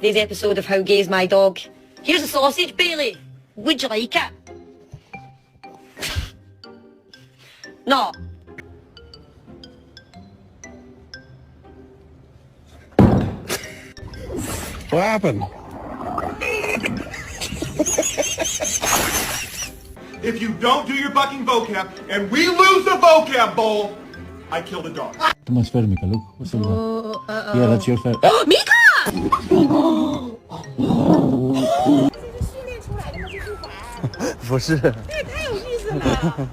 today's episode of How Gay's My Dog. Here's a sausage, Bailey. Would you like it? No. What happened? If you don't do your fucking vocab and we lose the vocab bowl, I kill the dog. Too much fair, Mika. Look, what's the matter? Yeah, that's your fair. Mika! 不是。这也太有意思了。